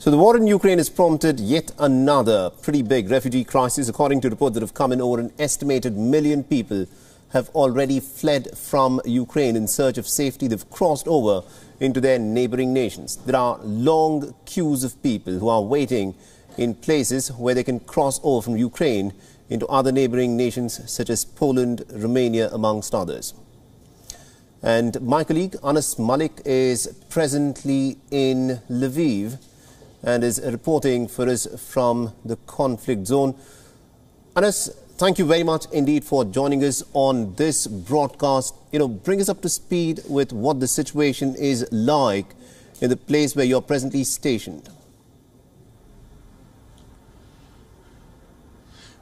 So the war in Ukraine has prompted yet another pretty big refugee crisis. According to reports that have come in, over an estimated 1 million people have already fled from Ukraine in search of safety. They've crossed over into their neighboring nations. There are long queues of people who are waiting in places where they can cross over from Ukraine into other neighboring nations such as Poland, Romania, amongst others. And my colleague Anas Malik is presently in Lviv and is reporting for us from the conflict zone. Anas, thank you very much indeed for joining us on this broadcast. Bring us up to speed with what the situation is like in the place where you're presently stationed.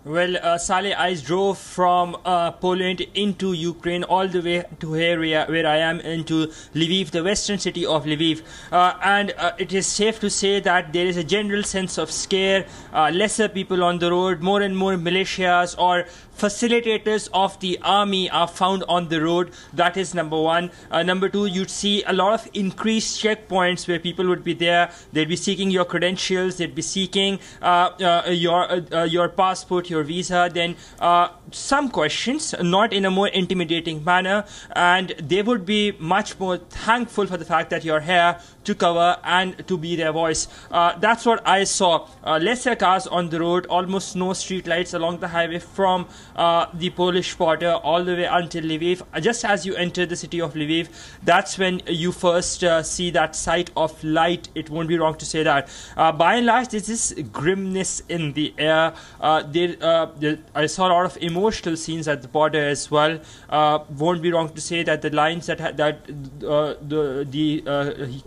Well, Saleh, I drove from Poland into Ukraine all the way to here where I am, into Lviv, the western city of Lviv. And it is safe to say that there is a general sense of scare, lesser people on the road, more and more militias or facilitators of the army are found on the road. That is number one. Number two, you'd see a lot of increased checkpoints where people would be there. They'd be seeking your credentials. They'd be seeking your passport, your visa. Then some questions, not in a more intimidating manner. And they would be much more thankful for the fact that you're here to cover and to be their voice. That's what I saw. Lesser cars on the road, almost no street lights along the highway from the Polish border all the way until Lviv. Just as you enter the city of Lviv, that's when you first see that sight of light. It won't be wrong to say that. By and large, there's this grimness in the air. I saw a lot of emotional scenes at the border as well. Won't be wrong to say that the lines the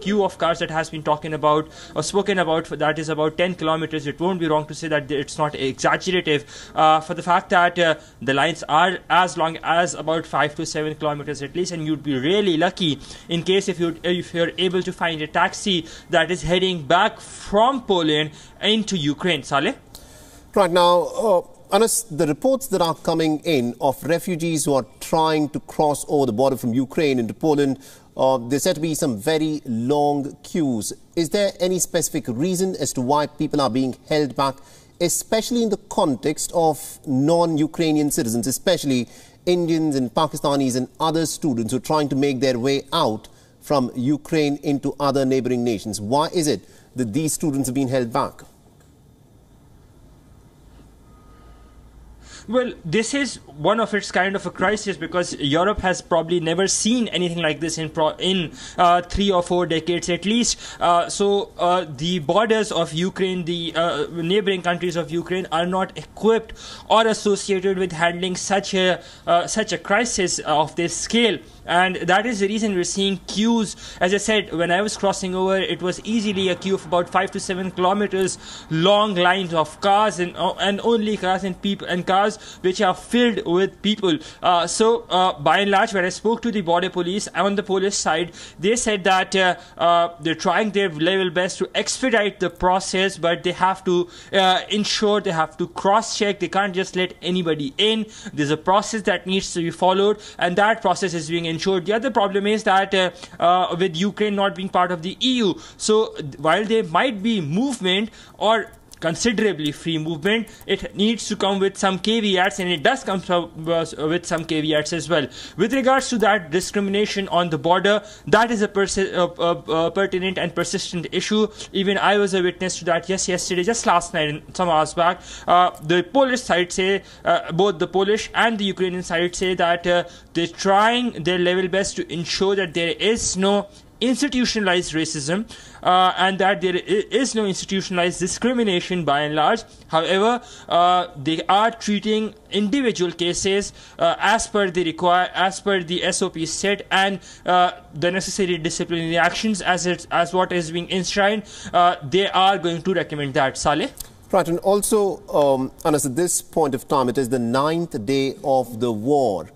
queue of cars that has been talking about or spoken about, that is about 10 kilometers. It won't be wrong to say that it's not exaggerative for the fact that the lines are as long as about 5 to 7 kilometers at least, and you'd be really lucky in case if you're able to find a taxi that is heading back from Poland into Ukraine. Saleh? Right now, Anas, the reports that are coming in of refugees who are trying to cross over the border from Ukraine into Poland, there said to be some very long queues. Is there any specific reason as to why people are being held back, especially in the context of non-Ukrainian citizens, especially Indians and Pakistanis and other students who are trying to make their way out from Ukraine into other neighboring nations? Why is it that these students have been held back? Well, this is one of its kind of a crisis because Europe has probably never seen anything like this in 3 or 4 decades at least. So the borders of Ukraine, the neighboring countries of Ukraine are not equipped or associated with handling such a crisis of this scale. And that is the reason we're seeing queues. As I said, when I was crossing over, it was easily a queue of about 5 to 7 kilometers, long lines of cars and only cars and people and cars which are filled with people. So by and large, when I spoke to the border police on the Polish side, they said that they're trying their level best to expedite the process, but they have to ensure, they have to cross-check. They can't just let anybody in. There's a process that needs to be followed, and that process is being ensured. The other problem is that with Ukraine not being part of the EU, so while there might be movement or considerably free movement, it needs to come with some caveats, and it does come with some caveats as well. With regards to that discrimination on the border, that is a pertinent and persistent issue. Even I was a witness to that yesterday, just last night, some hours back. The Polish side say, both the Polish and the Ukrainian side say that they're trying their level best to ensure that there is no institutionalized racism and that there is no institutionalized discrimination by and large. However, they are treating individual cases as per the SOP set and the necessary disciplinary actions as what is being enshrined. They are going to recommend that. Saleh? Right, and also, Anas, at this point of time, it is the 9th day of the war.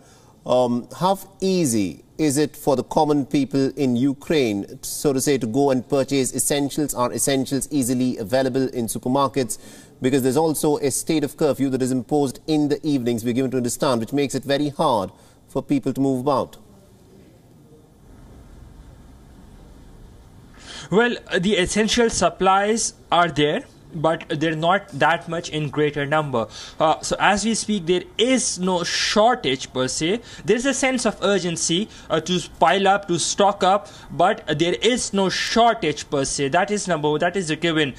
How easy is it for the common people in Ukraine, so to say, to go and purchase essentials? Are essentials easily available in supermarkets? Because there's also a state of curfew that is imposed in the evenings, we're given to understand, which makes it very hard for people to move about. Well, the essential supplies are there, but they're not that much in greater number. So as we speak, there is no shortage per se. There is a sense of urgency to pile up, to stock up, but there is no shortage per se. That is a given.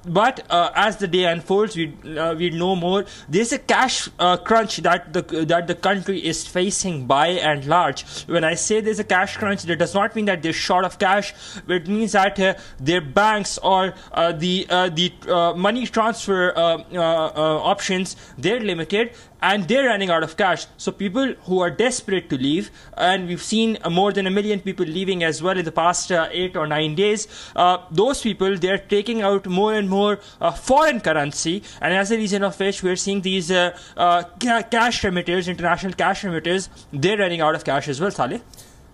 But as the day unfolds, we know more. There's a cash crunch that the country is facing by and large. When I say there's a cash crunch, that does not mean that they're short of cash. It means that their banks or the money transfer options, they're limited and they're running out of cash. So people who are desperate to leave, and we've seen more than 1 million people leaving as well in the past 8 or 9 days, those people, they're taking out more and more foreign currency, and as a reason of which we're seeing these cash remitters, international cash remitters, they're running out of cash as well, Saleh.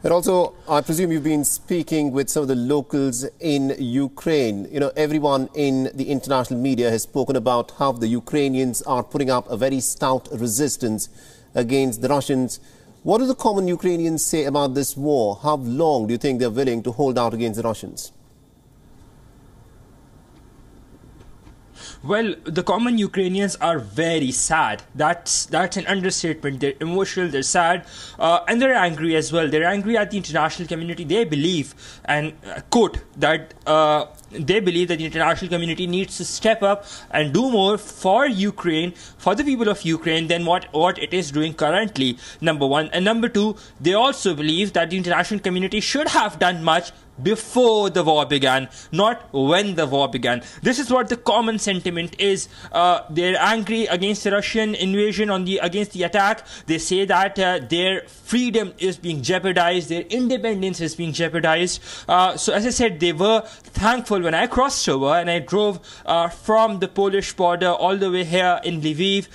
And also, I presume you've been speaking with some of the locals in Ukraine. You know, everyone in the international media has spoken about how the Ukrainians are putting up a very stout resistance against the Russians. What do the common Ukrainians say about this war? How long do you think they're willing to hold out against the Russians? Well, the common Ukrainians are very sad. That's an understatement. They're emotional, they're sad, and they're angry as well. They're angry at the international community. They believe, and quote, that they believe that the international community needs to step up and do more for Ukraine, for the people of Ukraine, than what it is doing currently, number one. And number two, they also believe that the international community should have done much before the war began, not when the war began. This is what the common sentiment is. They're angry against the Russian invasion, against the attack. They say that their freedom is being jeopardized, their independence is being jeopardized. So as I said, they were thankful when I crossed over and I drove from the Polish border all the way here in Lviv.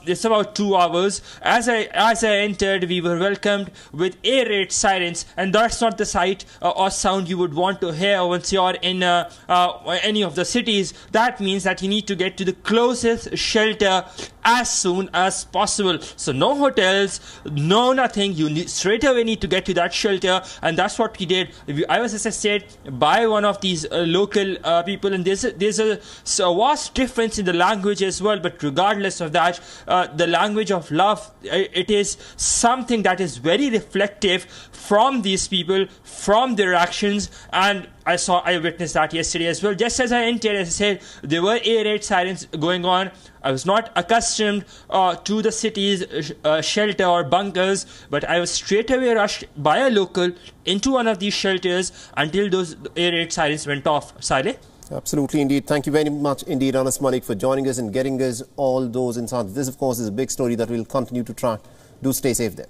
It's about 2 hours. As I entered, we were welcomed with air raid sirens, and that's not the sight or sound you would want to hear once you're in any of the cities. That means that you need to get to the closest shelter as soon as possible. So no hotels, no nothing. You straight away need to get to that shelter, and that's what we did. I was assisted by one of these local people, and there's a vast difference in the language as well. But regardless of that, the language of love, it is something that is very reflective from these people, from their actions, and I witnessed that yesterday as well. Just as I entered, as I said, there were air raid sirens going on. I was not accustomed to the city's shelter or bunkers, but I was straight away rushed by a local into one of these shelters until those air raid sirens went off. Saleh? Absolutely, indeed. Thank you very much indeed, Anas Malik, for joining us and getting us all those insights. This, of course, is a big story that we'll continue to track. Do stay safe then.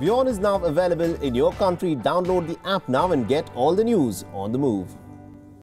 WION is now available in your country. Download the app now and get all the news on the move.